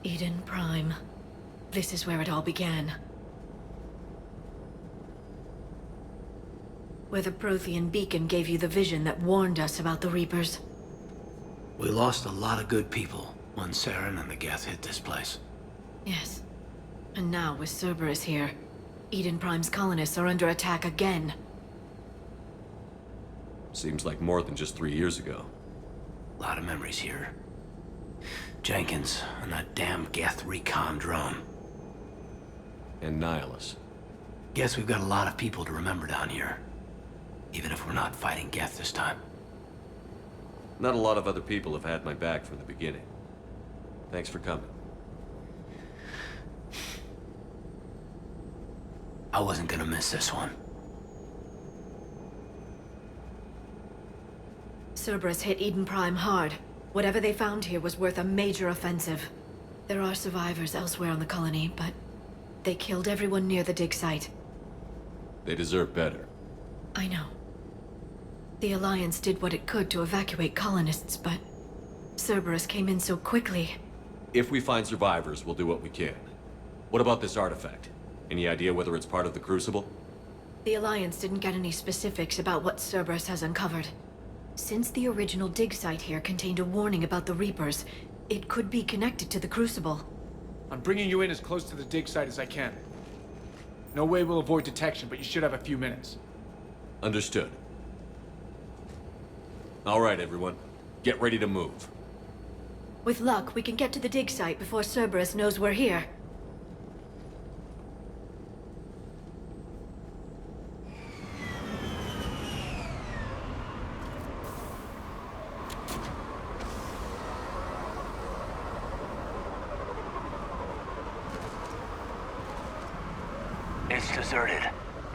Eden Prime. This is where it all began. Where the Prothean beacon gave you the vision that warned us about the Reapers. We lost a lot of good people when Saren and the Geth hit this place. Yes. And now, with Cerberus here, Eden Prime's colonists are under attack again. Seems like more than just 3 years ago. A lot of memories here. Jenkins and that damn Geth recon drone. And Nihilus. Guess we've got a lot of people to remember down here. Even if we're not fighting Geth this time. Not a lot of other people have had my back from the beginning. Thanks for coming. I wasn't gonna miss this one. Cerberus hit Eden Prime hard. Whatever they found here was worth a major offensive. There are survivors elsewhere on the colony, but they killed everyone near the dig site. They deserve better. I know. The Alliance did what it could to evacuate colonists, but Cerberus came in so quickly. If we find survivors, we'll do what we can. What about this artifact? Any idea whether it's part of the Crucible? The Alliance didn't get any specifics about what Cerberus has uncovered. Since the original dig site here contained a warning about the Reapers, it could be connected to the Crucible. I'm bringing you in as close to the dig site as I can. No way we'll avoid detection, but you should have a few minutes. Understood. All right, everyone. Get ready to move. With luck, we can get to the dig site before Cerberus knows we're here. It's deserted.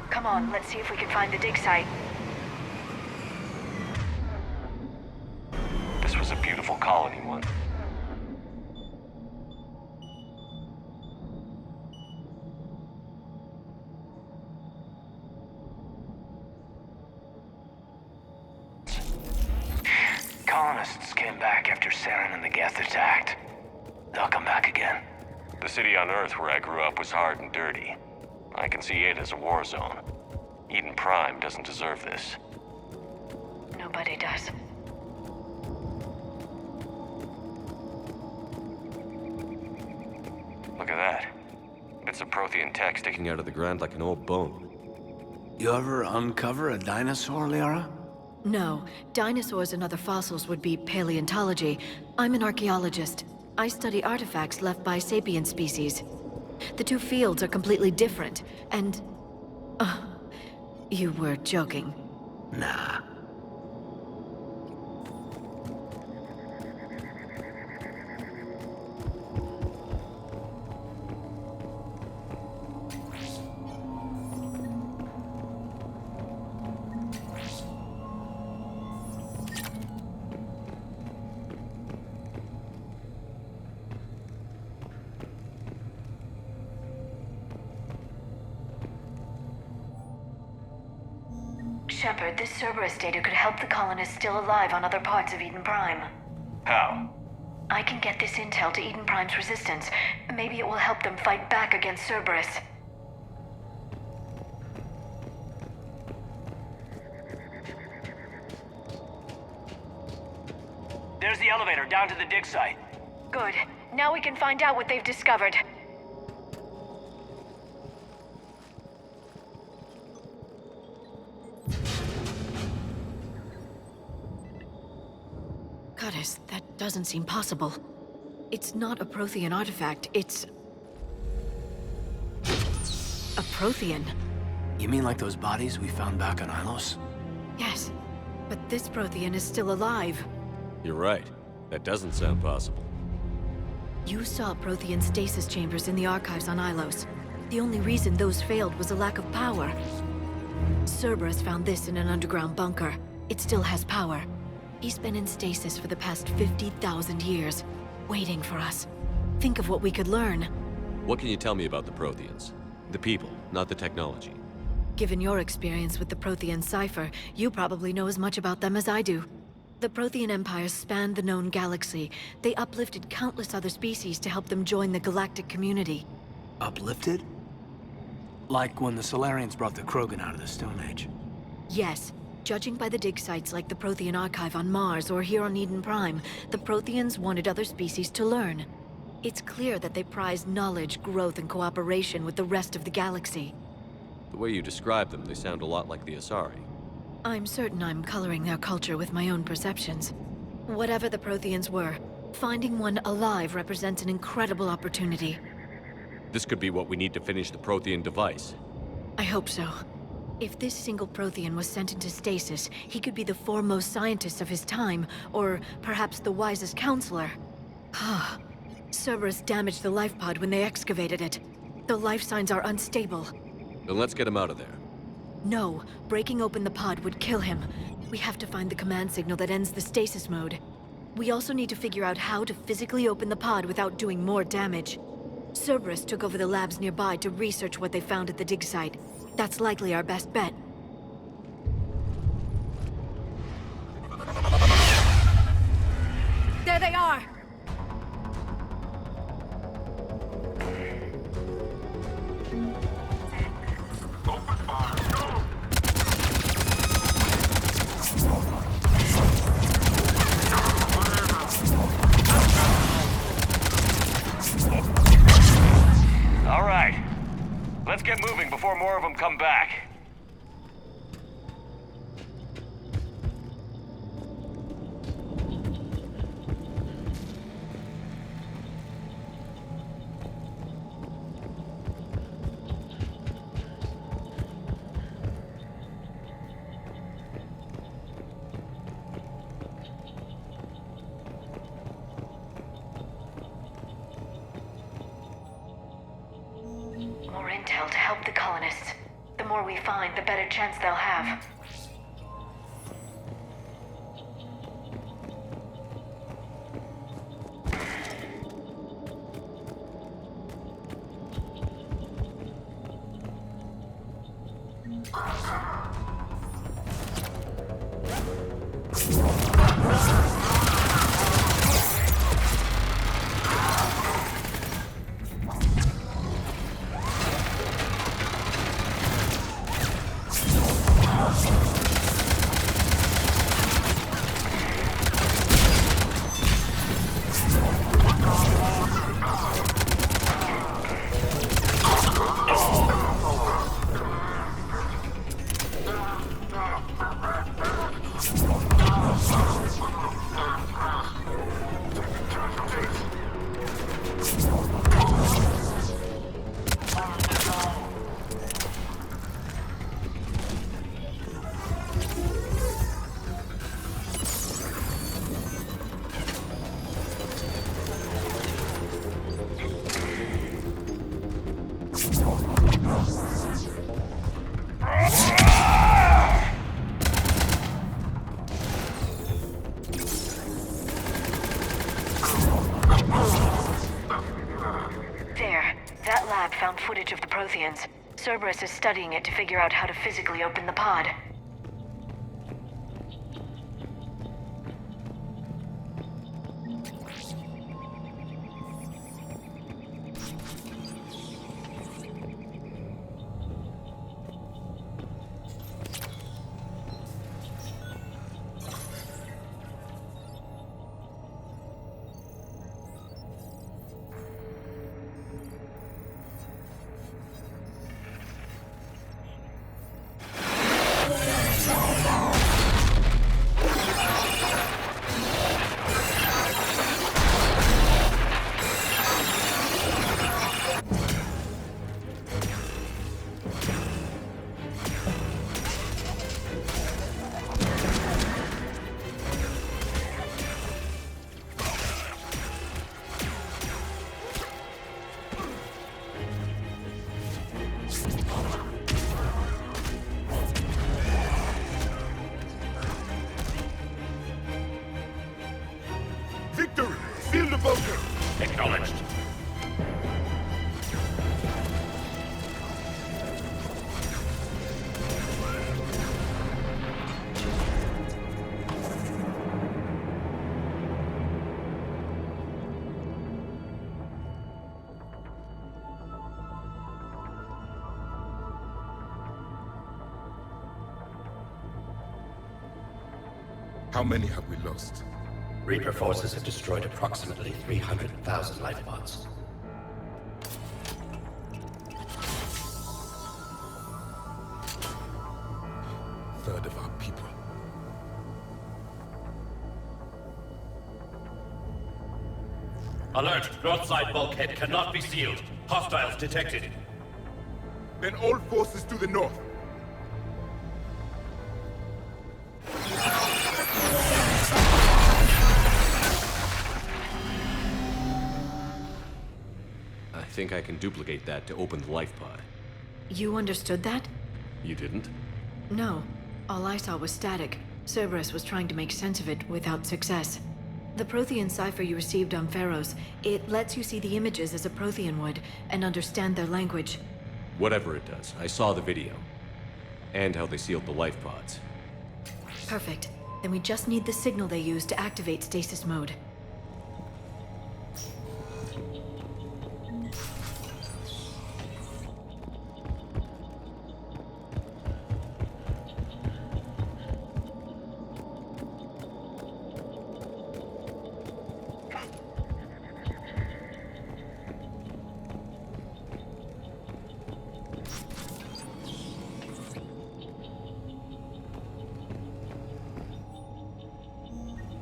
Come on, let's see if we can find the dig site. This was a beautiful colony once. Colonists came back after Saren and the Geth attacked. They'll come back again. The city on Earth where I grew up was hard and dirty. I can see it as a war zone. Eden Prime doesn't deserve this. Nobody does. Look at that. Bits of Prothean tech sticking out of the ground like an old bone. You ever uncover a dinosaur, Liara? No, dinosaurs and other fossils would be paleontology. I'm an archaeologist. I study artifacts left by sapient species. The two fields are completely different, and... you were joking. Nah. Shepard, this Cerberus data could help the colonists still alive on other parts of Eden Prime. How? I can get this intel to Eden Prime's resistance. Maybe it will help them fight back against Cerberus. There's the elevator down to the dig site. Good. Now we can find out what they've discovered. Goddess, that doesn't seem possible. It's not a Prothean artifact, it's... a Prothean. You mean like those bodies we found back on Ilos? Yes, but this Prothean is still alive. You're right. That doesn't sound possible. You saw Prothean stasis chambers in the archives on Ilos. The only reason those failed was a lack of power. Cerberus found this in an underground bunker. It still has power. He's been in stasis for the past 50,000 years, waiting for us. Think of what we could learn. What can you tell me about the Protheans? The people, not the technology. Given your experience with the Prothean cipher, you probably know as much about them as I do. The Prothean Empire spanned the known galaxy. They uplifted countless other species to help them join the galactic community. Uplifted? Like when the Solarians brought the Krogan out of the Stone Age. Yes. Judging by the dig sites like the Prothean Archive on Mars or here on Eden Prime, the Protheans wanted other species to learn. It's clear that they prize knowledge, growth, and cooperation with the rest of the galaxy. The way you describe them, they sound a lot like the Asari. I'm certain I'm coloring their culture with my own perceptions. Whatever the Protheans were, finding one alive represents an incredible opportunity. This could be what we need to finish the Prothean device. I hope so. If this single Prothean was sent into stasis, he could be the foremost scientist of his time, or perhaps the wisest counselor. Cerberus damaged the life pod when they excavated it. The life signs are unstable. Then let's get him out of there. No, breaking open the pod would kill him. We have to find the command signal that ends the stasis mode. We also need to figure out how to physically open the pod without doing more damage. Cerberus took over the labs nearby to research what they found at the dig site. That's likely our best bet. There they are! All right. Let's get moving before more of them come back. More intel to help the colonists. The more we find, the better chance they'll have. That lab found footage of the Protheans. Cerberus is studying it to figure out how to physically open the pod. Victory! Seal the bunker! Acknowledged. How many have we lost? Reaper forces have destroyed approximately 300,000 life pods. Third of our people. Alert! North side bulkhead cannot be sealed. Hostiles detected. Then all forces to the north. I think I can duplicate that to open the life pod. You understood that? You didn't? No. All I saw was static. Cerberus was trying to make sense of it without success. The Prothean cipher you received on Pharaohs, it lets you see the images as a Prothean would, and understand their language. Whatever it does, I saw the video. And how they sealed the life pods. Perfect. Then we just need the signal they used to activate stasis mode.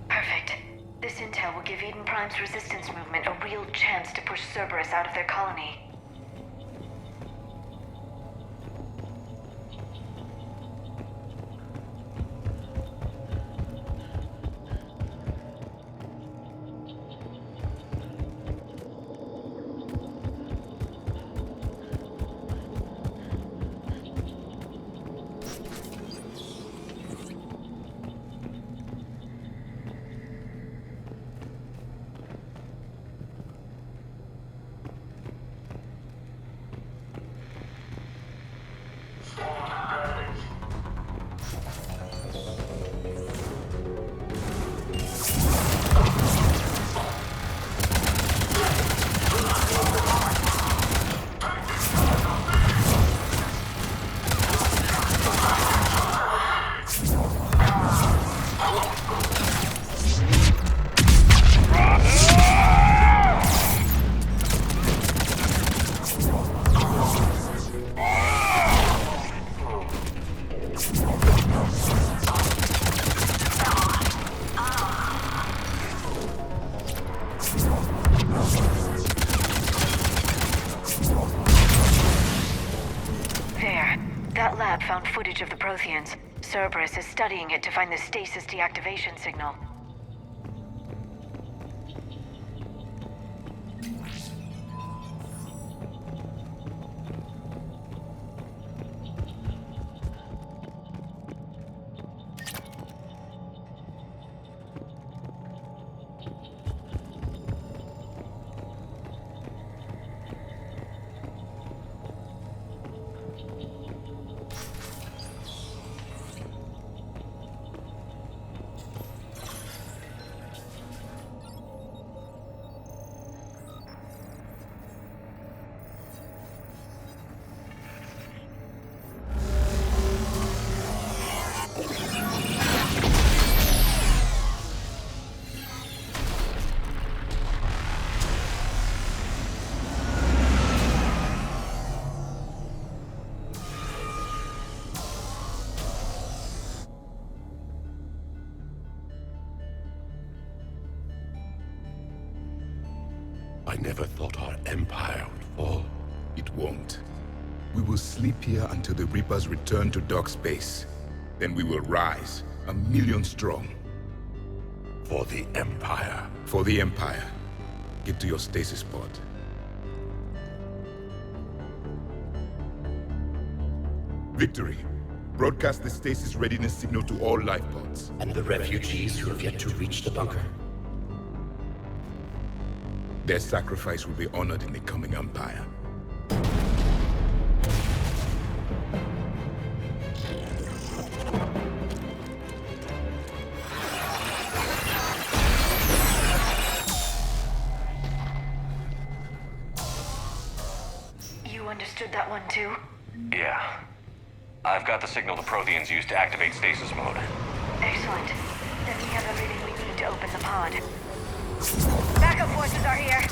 Perfect. This intel will give Eden Prime's resistance movement a real chance to push Cerberus out of their colony. There. That lab found footage of the Protheans. Cerberus is studying it to find the stasis deactivation signal. I never thought our empire would fall. It won't. We will sleep here until the Reapers return to dark space. Then we will rise, 1,000,000 strong. For the Empire. For the Empire. Get to your stasis pod. Victory. Broadcast the stasis readiness signal to all life pods. And the refugees who have yet to reach the bunker. Their sacrifice will be honored in the coming Empire. You understood that one too? Yeah. I've got the signal the Protheans used to activate stasis mode. Excellent. Then We have everything we need to open the pod. Backup forces are here.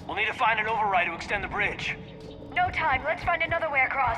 We'll need to find an override to extend the bridge. No time. Let's find another way across.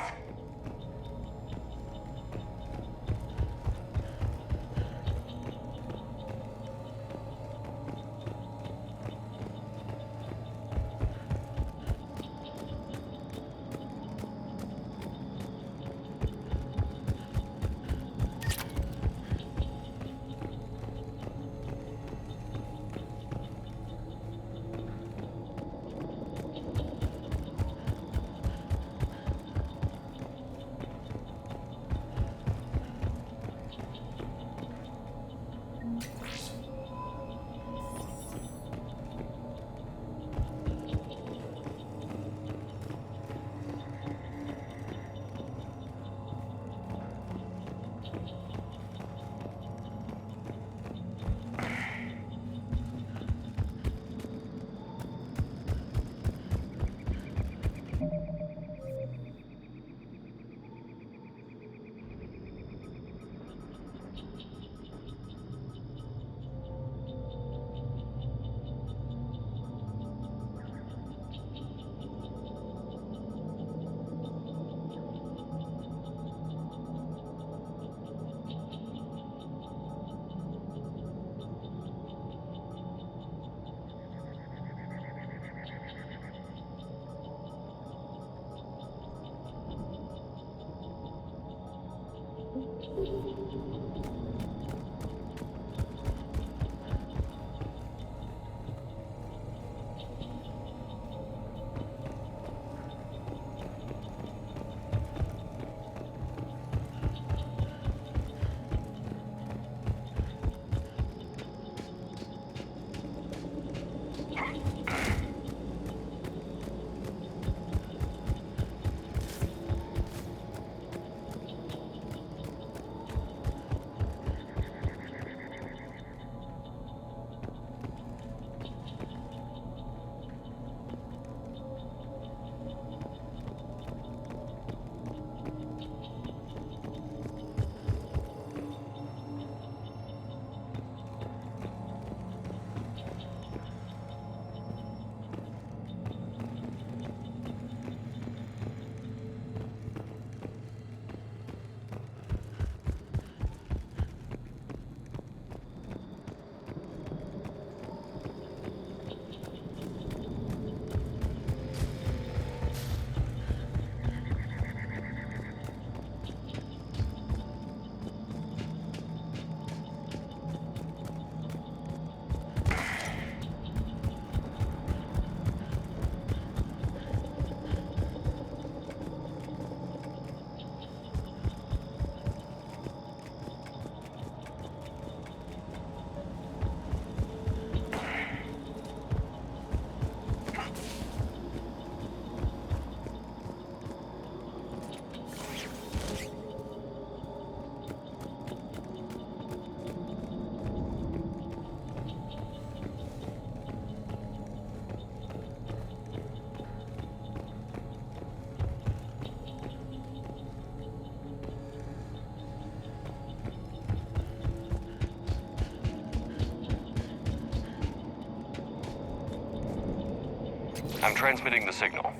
I'm transmitting the signal.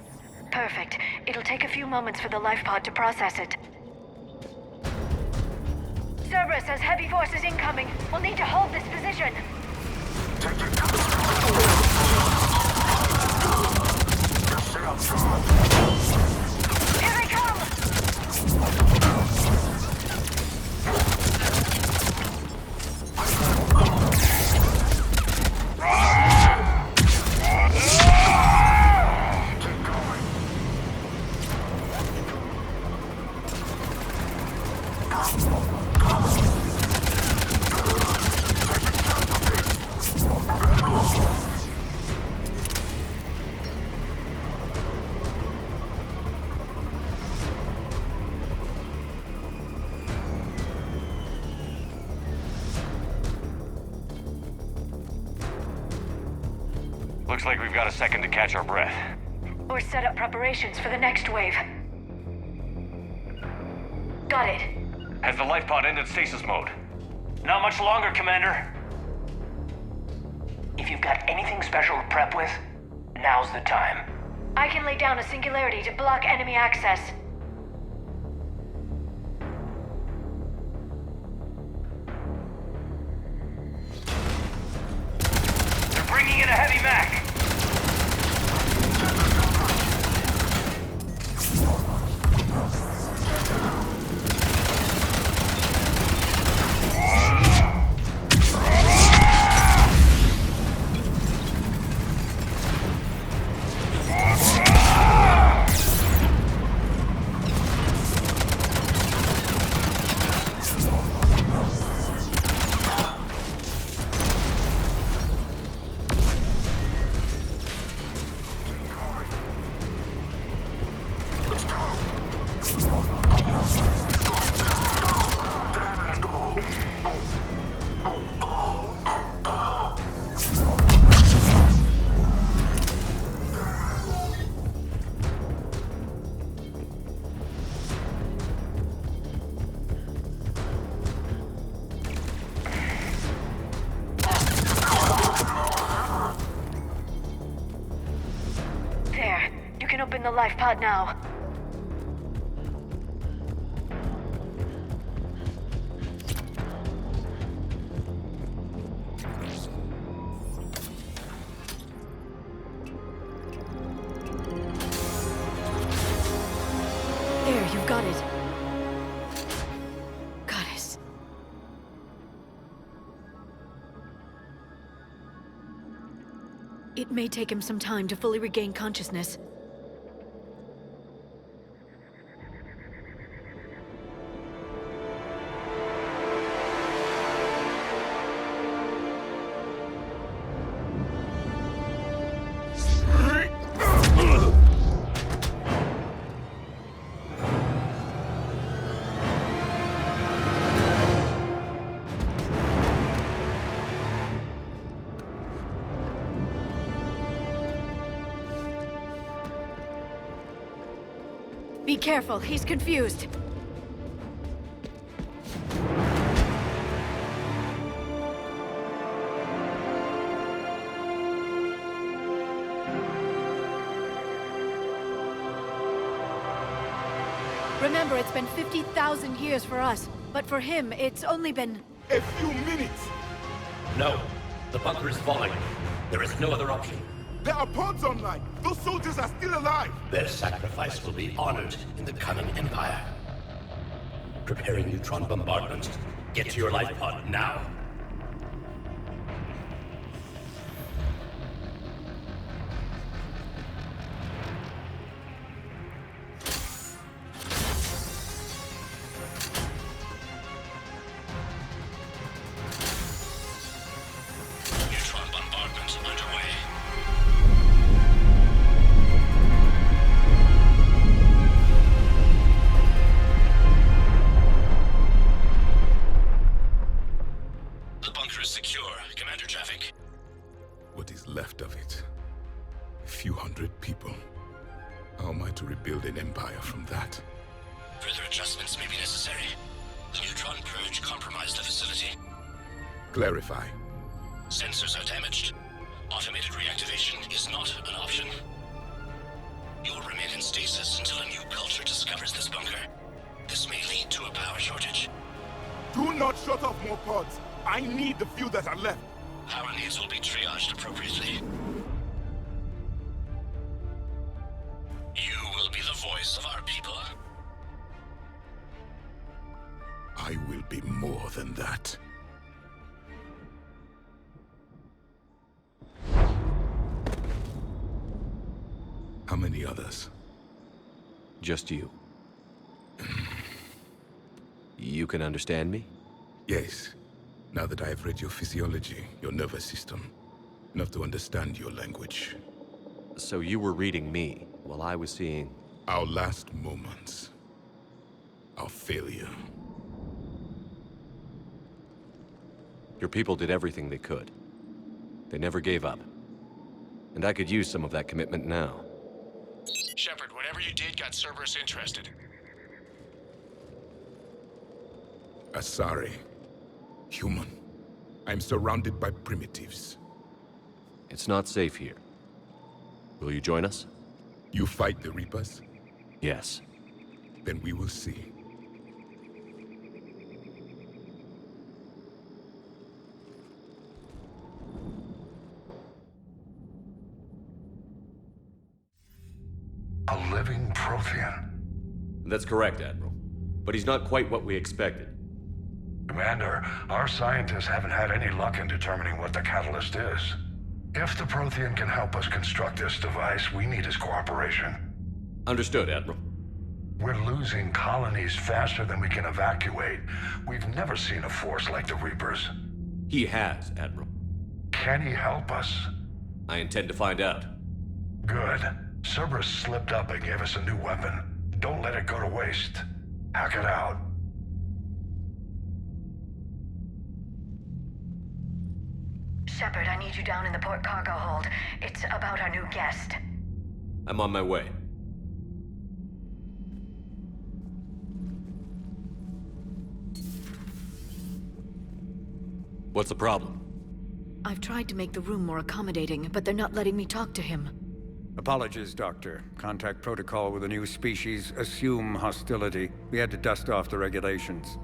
Perfect. It'll take a few moments for the life pod to process it. Cerberus has heavy forces incoming. We'll need to hold this position. Here they come! Looks like we've got a second to catch our breath. Or set up preparations for the next wave. Got it. Has the life pod ended stasis mode? Not much longer, Commander. If you've got anything special to prep with, now's the time. I can lay down a singularity to block enemy access. They're bringing in a heavy mech. There. You can open the life pod now. There, you've got it. Goddess. It may take him some time to fully regain consciousness. Be careful, he's confused. Remember, it's been 50,000 years for us, but for him, it's only been... A few minutes! No. The bunker is falling. There is no other option. There are pods online! Those soldiers are still alive! Their sacrifice will be honored in the coming Empire. Preparing neutron bombardment. Get to your life pod now. Neutron bombardment underway. The bunker is secure. Commander traffic. What is left of it? A few hundred people. How am I to rebuild an empire from that? Further adjustments may be necessary. The neutron purge compromised the facility. Clarify. Sensors are damaged. Automated reactivation is not an option. not shut off more pods. I need the few that are left. Our needs will be triaged appropriately. You will be the voice of our people. I will be more than that. How many others? Just you. You can understand me? Yes. Now that I have read your physiology, your nervous system, enough to understand your language. So you were reading me, while I was seeing... Our last moments. Our failure. Your people did everything they could. They never gave up. And I could use some of that commitment now. Shepard, whatever you did got Cerberus interested. Asari. Human. I'm surrounded by primitives. It's not safe here. Will you join us? You fight the Reapers? Yes. Then we will see. A living Prothean. That's correct, Admiral. But he's not quite what we expected. Commander, our scientists haven't had any luck in determining what the catalyst is. If the Prothean can help us construct this device, we need his cooperation. Understood, Admiral. We're losing colonies faster than we can evacuate. We've never seen a force like the Reapers. He has, Admiral. Can he help us? I intend to find out. Good. Cerberus slipped up and gave us a new weapon. Don't let it go to waste. Hack it out. Shepard, I need you down in the port cargo hold. It's about our new guest. I'm on my way. What's the problem? I've tried to make the room more accommodating, but they're not letting me talk to him. Apologies, Doctor. Contact protocol with a new species. Assume hostility. We had to dust off the regulations.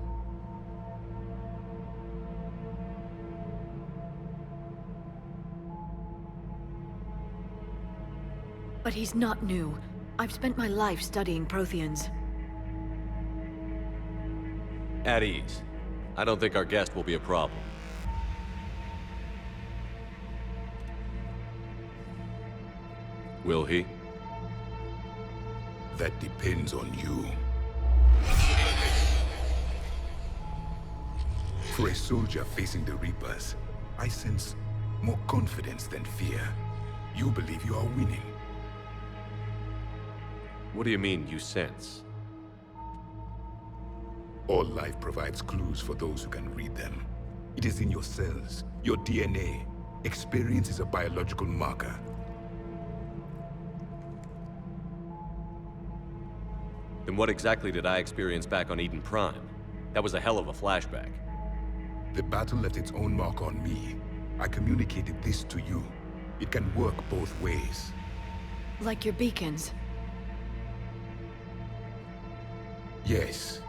But he's not new. I've spent my life studying Protheans. At ease. I don't think our guest will be a problem. Will he? That depends on you. For a soldier facing the Reapers, I sense more confidence than fear. You believe you are winning. What do you mean, you sense? All life provides clues for those who can read them. It is in your cells, your DNA. Experience is a biological marker. Then what exactly did I experience back on Eden Prime? That was a hell of a flashback. The battle left its own mark on me. I communicated this to you. It can work both ways. Like your beacons. Yes.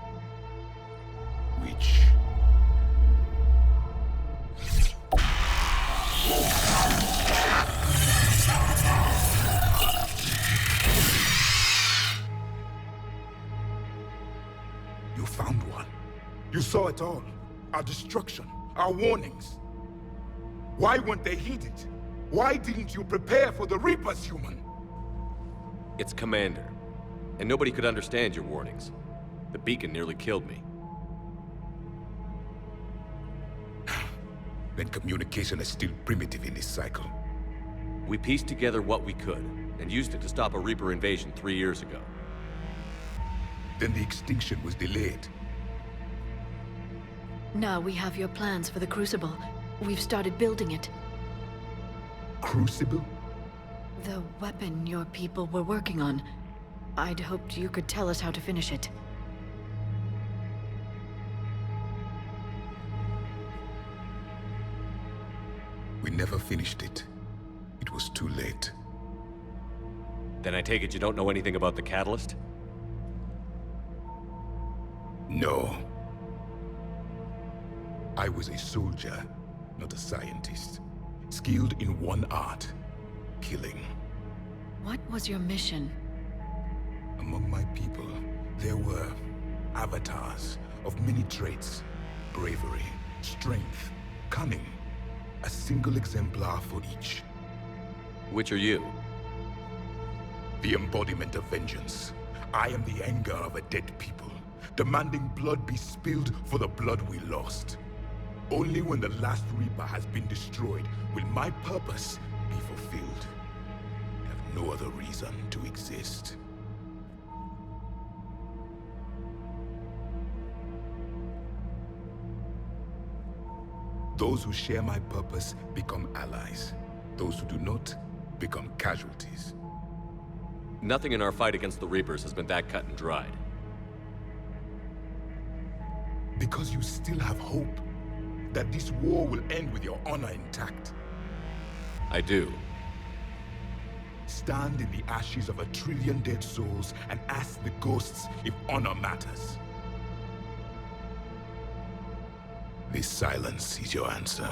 Which... You found one. You saw it all. Our destruction, our warnings. Why weren't they heeded? Why didn't you prepare for the Reapers, human? It's Commander. And nobody could understand your warnings. The beacon nearly killed me. Then communication is still primitive in this cycle. We pieced together what we could, and used it to stop a Reaper invasion 3 years ago. Then the extinction was delayed. Now we have your plans for the Crucible. We've started building it. Crucible? The weapon your people were working on. I'd hoped you could tell us how to finish it. We never finished it. It was too late. Then I take it you don't know anything about the catalyst? No. I was a soldier, not a scientist. Skilled in one art, killing. What was your mission? Among my people, there were avatars of many traits. Bravery, strength, cunning. A single exemplar for each. Which are you? The embodiment of vengeance. I am the anger of a dead people, demanding blood be spilled for the blood we lost. Only when the last Reaper has been destroyed will my purpose be fulfilled. I have no other reason to exist. Those who share my purpose become allies. Those who do not become casualties. Nothing in our fight against the Reapers has been that cut and dried. Because you still have hope that this war will end with your honor intact. I do. Stand in the ashes of 1 trillion dead souls and ask the ghosts if honor matters. This silence is your answer.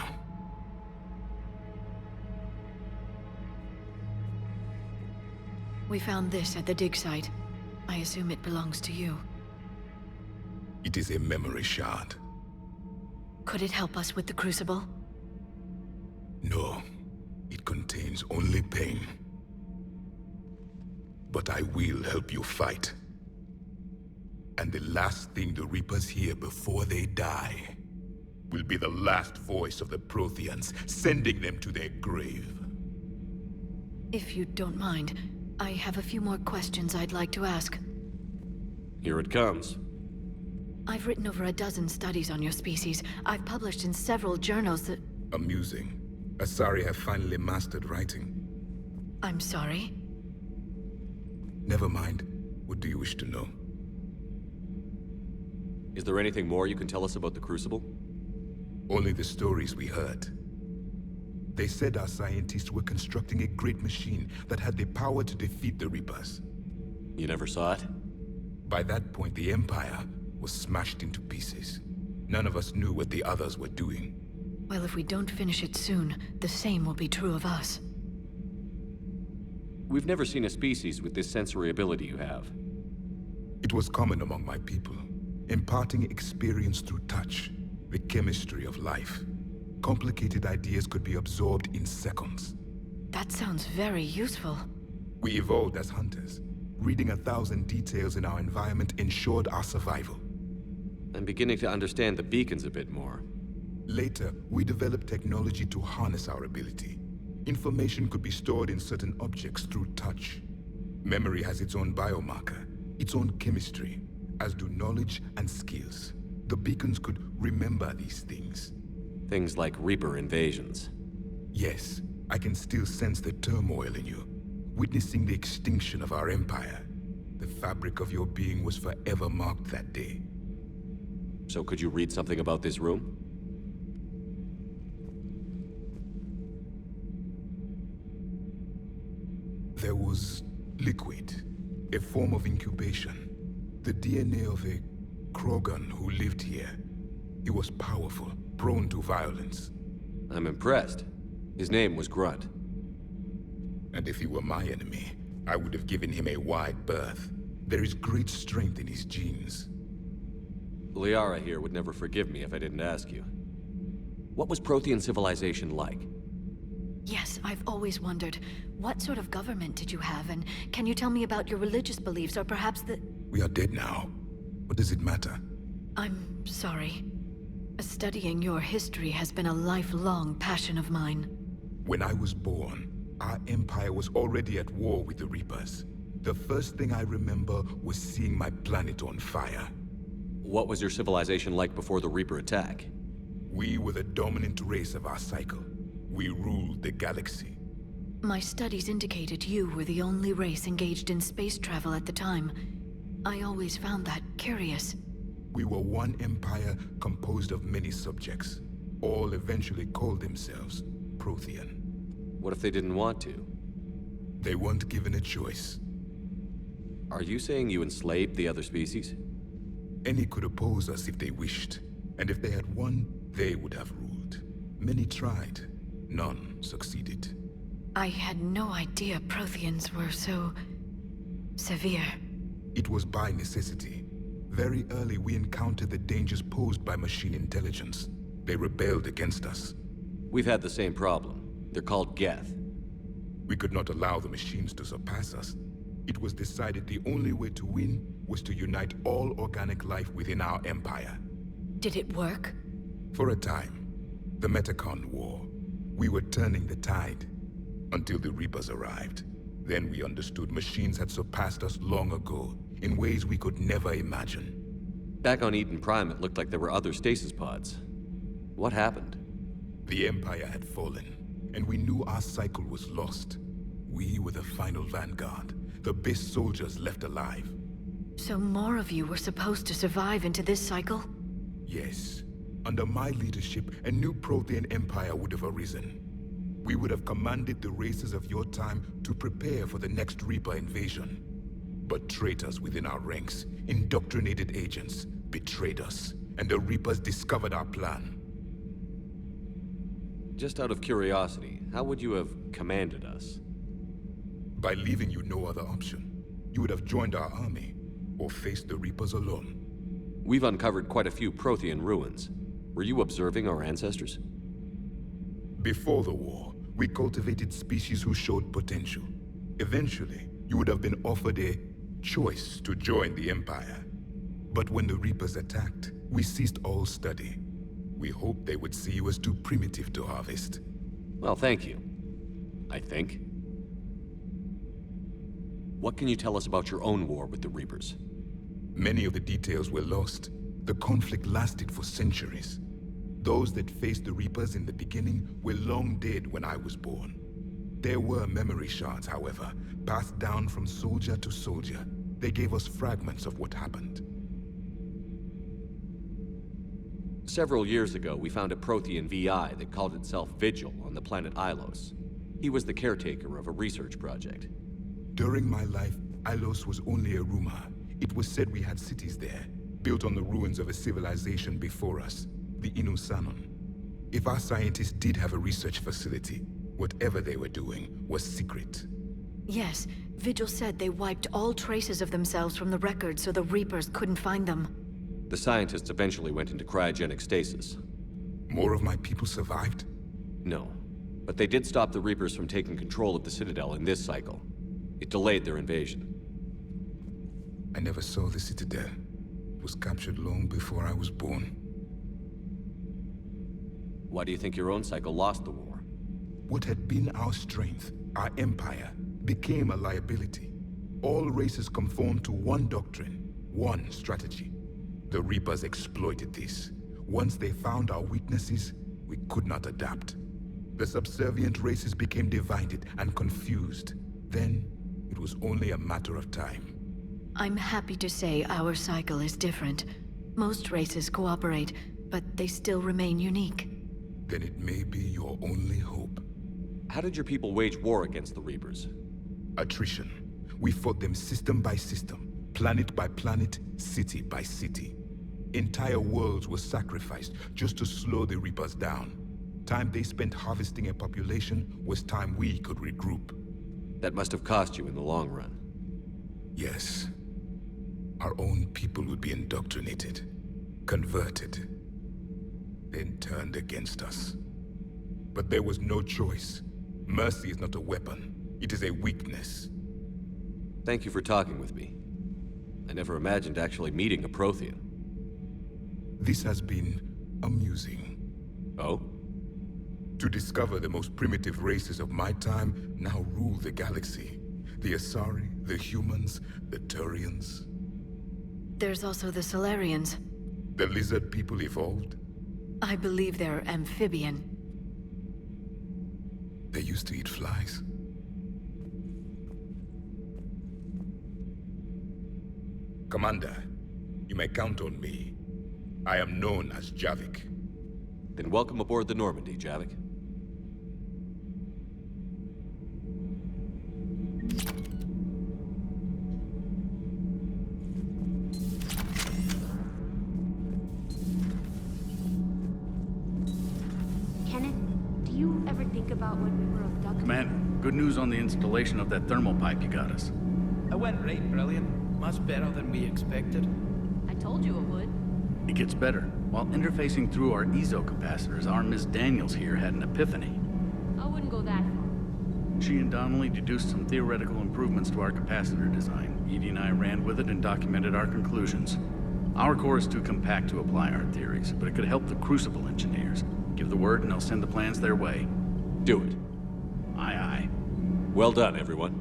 We found this at the dig site. I assume it belongs to you. It is a memory shard. Could it help us with the Crucible? No, it contains only pain. But I will help you fight. And the last thing the Reapers hear before they die will be the last voice of the Protheans, sending them to their grave. If you don't mind, I have a few more questions I'd like to ask. Here it comes. I've written over a dozen studies on your species. I've published in several journals that... Amusing. Asari have finally mastered writing. I'm sorry? Never mind. What do you wish to know? Is there anything more you can tell us about the Crucible? Only the stories we heard. They said our scientists were constructing a great machine that had the power to defeat the Reapers. You never saw it? By that point, the Empire was smashed into pieces. None of us knew what the others were doing. Well, if we don't finish it soon, the same will be true of us. We've never seen a species with this sensory ability you have. It was common among my people, imparting experience through touch, the chemistry of life. Complicated ideas could be absorbed in seconds. That sounds very useful. We evolved as hunters. Reading 1,000 details in our environment ensured our survival. I'm beginning to understand the beacons a bit more. Later, we developed technology to harness our ability. Information could be stored in certain objects through touch. Memory has its own biomarker, its own chemistry, as do knowledge and skills. The beacons could remember these things. Things like Reaper invasions. Yes, I can still sense the turmoil in you, witnessing the extinction of our empire. The fabric of your being was forever marked that day. So could you read something about this room? There was liquid, a form of incubation. The DNA of a Krogan who lived here. He was powerful, prone to violence. I'm impressed. His name was Grunt. And if he were my enemy, I would have given him a wide berth. There is great strength in his genes. Liara here would never forgive me if I didn't ask you. What was Prothean civilization like? Yes, I've always wondered, what sort of government did you have, and can you tell me about your religious beliefs, or perhaps the... We are dead now. What does it matter? I'm sorry. Studying your history has been a lifelong passion of mine. When I was born, our empire was already at war with the Reapers. The first thing I remember was seeing my planet on fire. What was your civilization like before the Reaper attack? We were the dominant race of our cycle. We ruled the galaxy. My studies indicated you were the only race engaged in space travel at the time. I always found that curious. We were one empire composed of many subjects. All eventually called themselves Prothean. What if they didn't want to? They weren't given a choice. Are you saying you enslaved the other species? Any could oppose us if they wished. And if they had won, They would have ruled. Many tried. None succeeded. I had no idea Protheans were so... severe. It was by necessity. Very early we encountered the dangers posed by machine intelligence. They rebelled against us. We've had the same problem. They're called Geth. We could not allow the machines to surpass us. It was decided the only way to win was to unite all organic life within our empire. Did it work? For a time. The Metacon War. We were turning the tide. Until the Reapers arrived. Then we understood machines had surpassed us long ago, in ways we could never imagine. Back on Eden Prime, it looked like there were other stasis pods. What happened? The Empire had fallen, and we knew our cycle was lost. We were the final vanguard, the best soldiers left alive. So more of you were supposed to survive into this cycle? Yes. Under my leadership, a new Prothean empire would have arisen. We would have commanded the races of your time to prepare for the next Reaper invasion. But traitors within our ranks, indoctrinated agents, betrayed us, and the Reapers discovered our plan. Just out of curiosity, how would you have commanded us? By leaving you no other option. You would have joined our army, or faced the Reapers alone. We've uncovered quite a few Prothean ruins. Were you observing our ancestors? Before the war, we cultivated species who showed potential. Eventually, you would have been offered a choice to join the Empire. But when the Reapers attacked, we ceased all study. We hoped they would see you as too primitive to harvest. Well, thank you. I think. What can you tell us about your own war with the Reapers? Many of the details were lost. The conflict lasted for centuries. Those that faced the Reapers in the beginning were long dead when I was born. There were memory shards, however, passed down from soldier to soldier. They gave us fragments of what happened. Several years ago, we found a Prothean VI that called itself Vigil on the planet Ilos. He was the caretaker of a research project. During my life, Ilos was only a rumor. It was said we had cities there, built on the ruins of a civilization before us, the Inusanon. If our scientists did have a research facility, whatever they were doing was secret. Yes, Vigil said they wiped all traces of themselves from the records so the Reapers couldn't find them. The scientists eventually went into cryogenic stasis. More of my people survived? No, but they did stop the Reapers from taking control of the Citadel in this cycle. It delayed their invasion. I never saw the Citadel. It was captured long before I was born. Why do you think your own cycle lost the war? What had been our strength, our empire, became a liability. All races conformed to one doctrine, one strategy. The Reapers exploited this. Once they found our weaknesses, we could not adapt. The subservient races became divided and confused. Then, it was only a matter of time. I'm happy to say our cycle is different. Most races cooperate, but they still remain unique. Then it may be your only hope. How did your people wage war against the Reapers? Attrition. We fought them system by system, planet by planet, city by city. Entire worlds were sacrificed just to slow the Reapers down. Time they spent harvesting a population was time we could regroup. That must have cost you in the long run. Yes. Our own people would be indoctrinated, converted, then turned against us. But there was no choice. Mercy is not a weapon. It is a weakness. Thank you for talking with me. I never imagined actually meeting a Prothean. This has been amusing. Oh? To discover the most primitive races of my time now rule the galaxy. The Asari, the humans, the Turians. There's also the Solarians. The lizard people evolved. I believe they're amphibian. They used to eat flies. Commander, you may count on me. I am known as Javik. Then welcome aboard the Normandy, Javik. about when we were abducted? Commander, good news on the installation of that thermal pipe you got us. It went right brilliant. Much better than we expected. I told you it would. It gets better. While interfacing through our ezo capacitors, our Miss Daniels here had an epiphany. I wouldn't go that far. She and Donnelly deduced some theoretical improvements to our capacitor design. Edie and I ran with it and documented our conclusions. Our core is too compact to apply our theories, but it could help the Crucible engineers. Give the word and they'll send the plans their way. Do it. Aye, aye. Well done, everyone.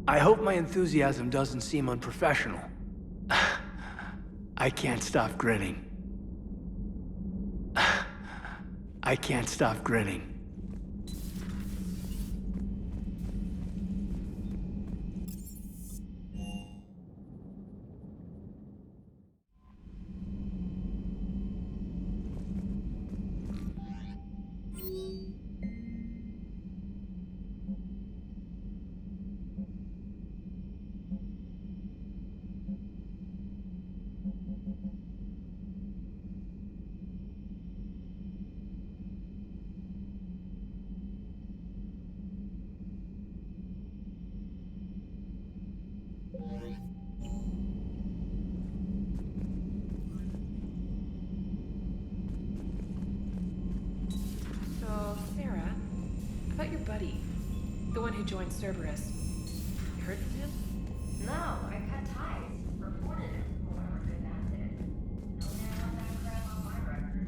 I hope my enthusiasm doesn't seem unprofessional. I can't stop grinning. I can't stop grinning. So, Sarah, about your buddy, the one who joined Cerberus. You heard from him? No, I cut ties. Reported him. Whoever did that did. No man left that crap on my record.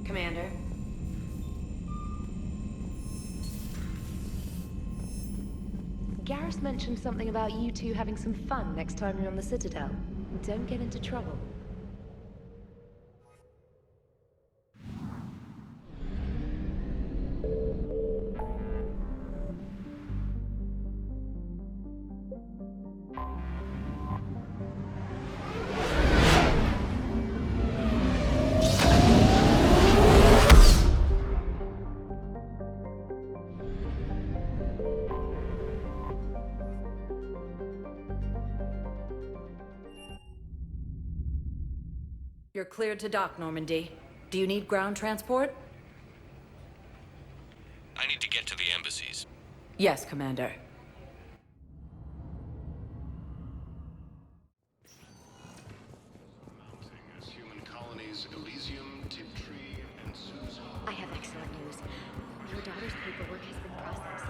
Commander. Garrus mentioned something about you two having some fun next time you're on the Citadel. Don't get into trouble. You're cleared to dock, Normandy. Do you need ground transport? I need to get to the embassies. Yes, Commander. I have excellent news. Your daughter's paperwork has been processed.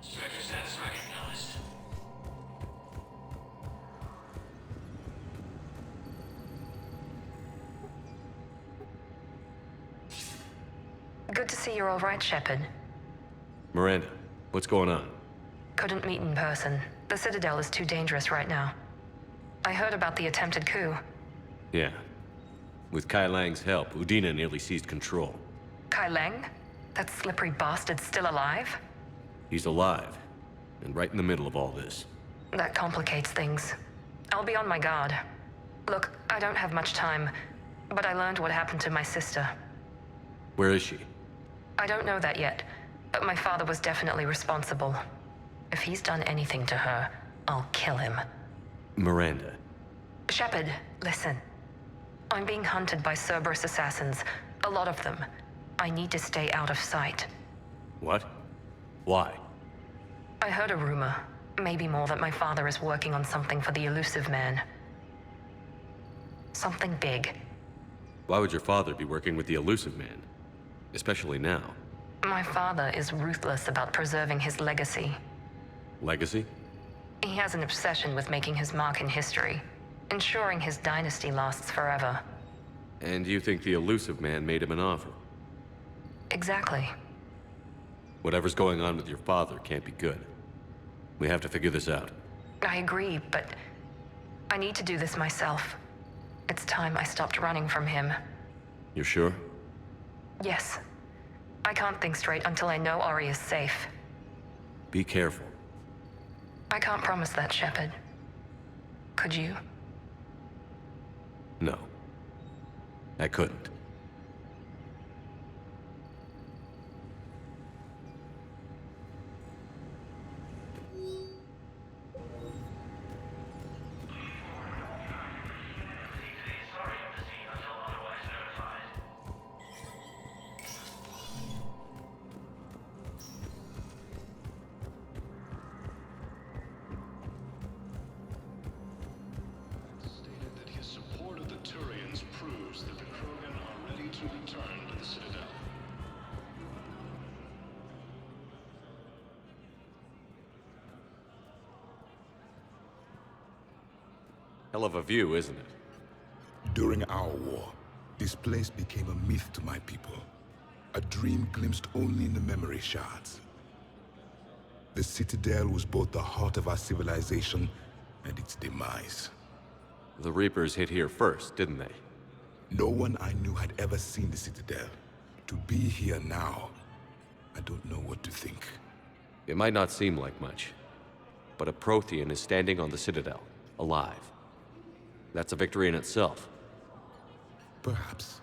Sector status recognized. Good to see you're all right, Shepard. Miranda, what's going on? Couldn't meet in person. The Citadel is too dangerous right now. I heard about the attempted coup. Yeah. With Kai Lang's help, Udina nearly seized control. Kai Lang? That slippery bastard's still alive? He's alive, and right in the middle of all this. That complicates things. I'll be on my guard. Look, I don't have much time, but I learned what happened to my sister. Where is she? I don't know that yet, but my father was definitely responsible. If he's done anything to her, I'll kill him. Miranda. Shepard, listen. I'm being hunted by Cerberus assassins. A lot of them. I need to stay out of sight. What? Why? I heard a rumor, maybe more, that my father is working on something for the Elusive Man. Something big. Why would your father be working with the Elusive Man? Especially now. My father is ruthless about preserving his legacy. Legacy? He has an obsession with making his mark in history, ensuring his dynasty lasts forever. And you think the Elusive Man made him an offer? Exactly. Whatever's going on with your father can't be good. We have to figure this out. I agree, but I need to do this myself. It's time I stopped running from him. You're sure? Yes. I can't think straight until I know Ori is safe. Be careful. I can't promise that, Shepard. Could you? No. I couldn't. Hell of a view, isn't it? During our war, this place became a myth to my people. A dream glimpsed only in the memory shards. The Citadel was both the heart of our civilization and its demise. The Reapers hit here first, didn't they? No one I knew had ever seen the Citadel. To be here now, I don't know what to think. It might not seem like much, but a Prothean is standing on the Citadel, alive. That's a victory in itself. Perhaps.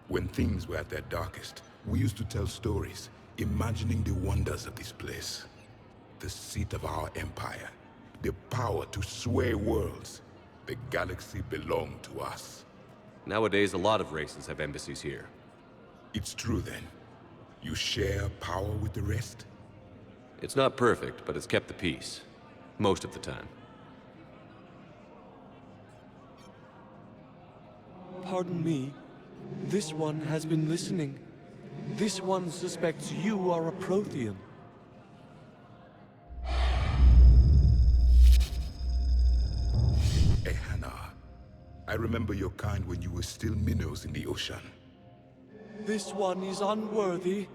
When things were at their darkest, we used to tell stories, imagining the wonders of this place. The seat of our empire, the power to sway worlds. The galaxy belonged to us. Nowadays, a lot of races have embassies here. It's true then. You share power with the rest? It's not perfect, but it's kept the peace. Most of the time. Pardon me. This one has been listening. This one suspects you are a Prothean. Ehana, I remember your kind when you were still minnows in the ocean. This one is unworthy.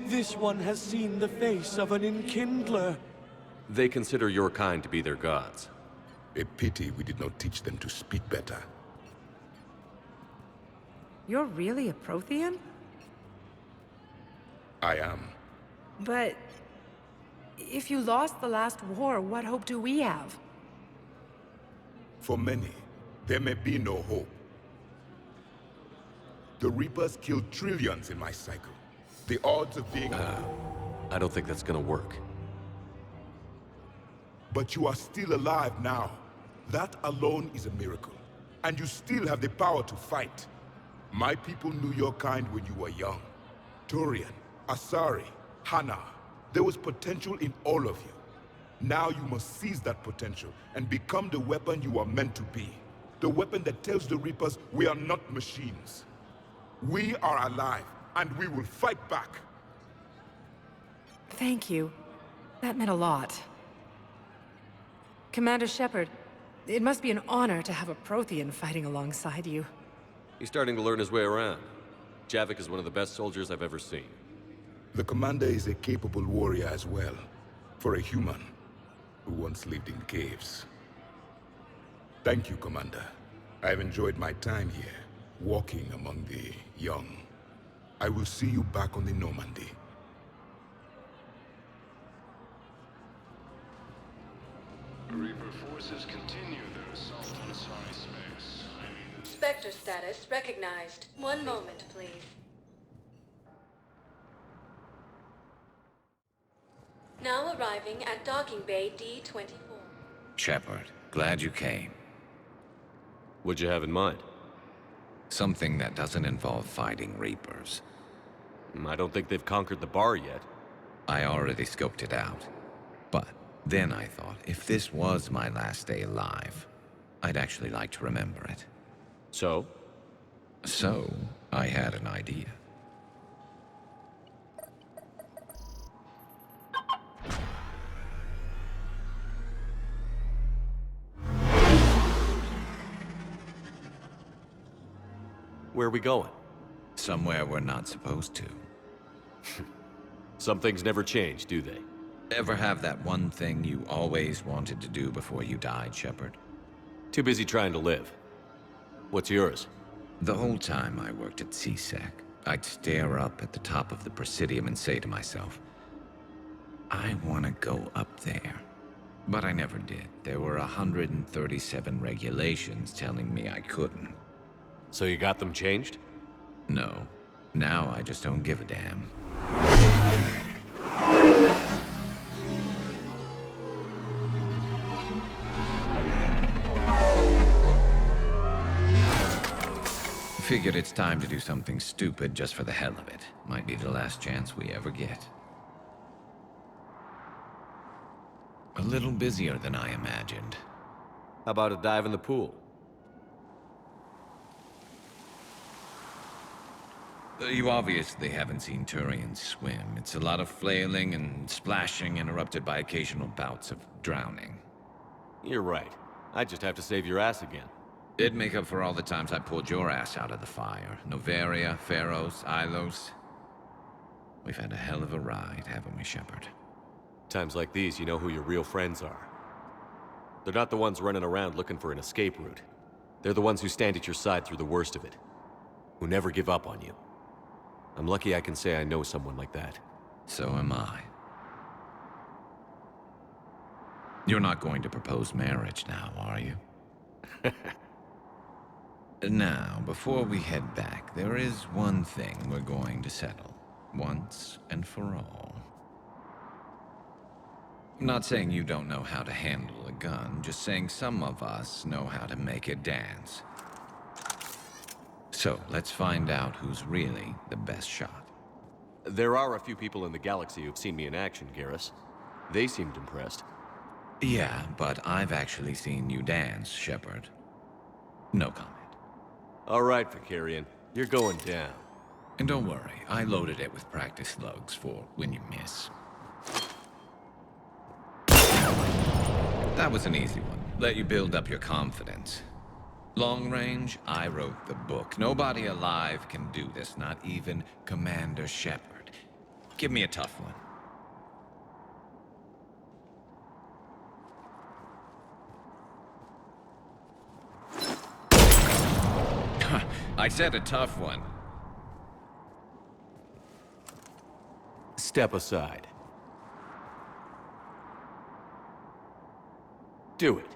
This one has seen the face of an enkindler. They consider your kind to be their gods. A pity we did not teach them to speak better. You're really a Prothean? I am. But if you lost the last war, what hope do we have? For many, there may be no hope. The Reapers killed trillions in my cycle. The odds of being... I don't think that's gonna work. But you are still alive now. That alone is a miracle. And you still have the power to fight. My people knew your kind when you were young. Turian, Asari, Hana. There was potential in all of you. Now you must seize that potential and become the weapon you are meant to be. The weapon that tells the Reapers we are not machines. We are alive, and we will fight back. Thank you. That meant a lot. Commander Shepard, it must be an honor to have a Prothean fighting alongside you. He's starting to learn his way around. Javik is one of the best soldiers I've ever seen. The commander is a capable warrior as well, for a human who once lived in caves. Thank you, Commander. I've enjoyed my time here, walking among the young. I will see you back on the Normandy. Reaper forces continue their assault on Asari space. Spectre status recognized. One moment, please. Now arriving at docking bay D-24. Shepard, glad you came. What'd you have in mind? Something that doesn't involve fighting Reapers. I don't think they've conquered the bar yet. I already scoped it out. But then I thought, if this was my last day alive, I'd actually like to remember it. So? So, I had an idea. Where are we going? Somewhere we're not supposed to. Some things never change, do they? Ever have that one thing you always wanted to do before you died, Shepard? Too busy trying to live. What's yours? The whole time I worked at CSEC, I'd stare up at the top of the Presidium and say to myself, I want to go up there. But I never did. There were 137 regulations telling me I couldn't. So you got them changed? No. Now I just don't give a damn. Figured it's time to do something stupid just for the hell of it. Might be the last chance we ever get. A little busier than I imagined. How about a dive in the pool? You obviously haven't seen Turians swim. It's a lot of flailing and splashing, interrupted by occasional bouts of drowning. You're right. I just have to save your ass again. It'd make up for all the times I pulled your ass out of the fire. Noveria, Pharos, Ilos. We've had a hell of a ride, haven't we, Shepard? Times like these, you know who your real friends are. They're not the ones running around looking for an escape route. They're the ones who stand at your side through the worst of it. Who never give up on you. I'm lucky I can say I know someone like that. So am I. You're not going to propose marriage now, are you? Now, before we head back, there is one thing we're going to settle. Once and for all. I'm not saying you don't know how to handle a gun, just saying some of us know how to make it dance. So, let's find out who's really the best shot. There are a few people in the galaxy who've seen me in action, Garrus. They seemed impressed. Yeah, but I've actually seen you dance, Shepard. No comment. All right, Vicarian. You're going down. And don't worry, I loaded it with practice slugs for when you miss. That was an easy one. Let you build up your confidence. Long range, I wrote the book. Nobody alive can do this, not even Commander Shepard. Give me a tough one. I said a tough one. Step aside. Do it.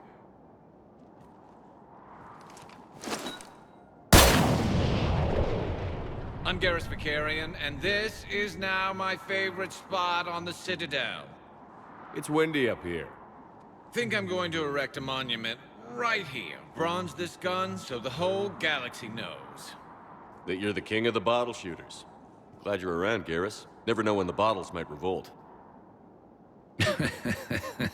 I'm Garrus Vicarian, and this is now my favorite spot on the Citadel. It's windy up here. Think I'm going to erect a monument right here. Bronze this gun so the whole galaxy knows. That you're the king of the bottle shooters. Glad you're around, Garrus. Never know when the bottles might revolt. Taken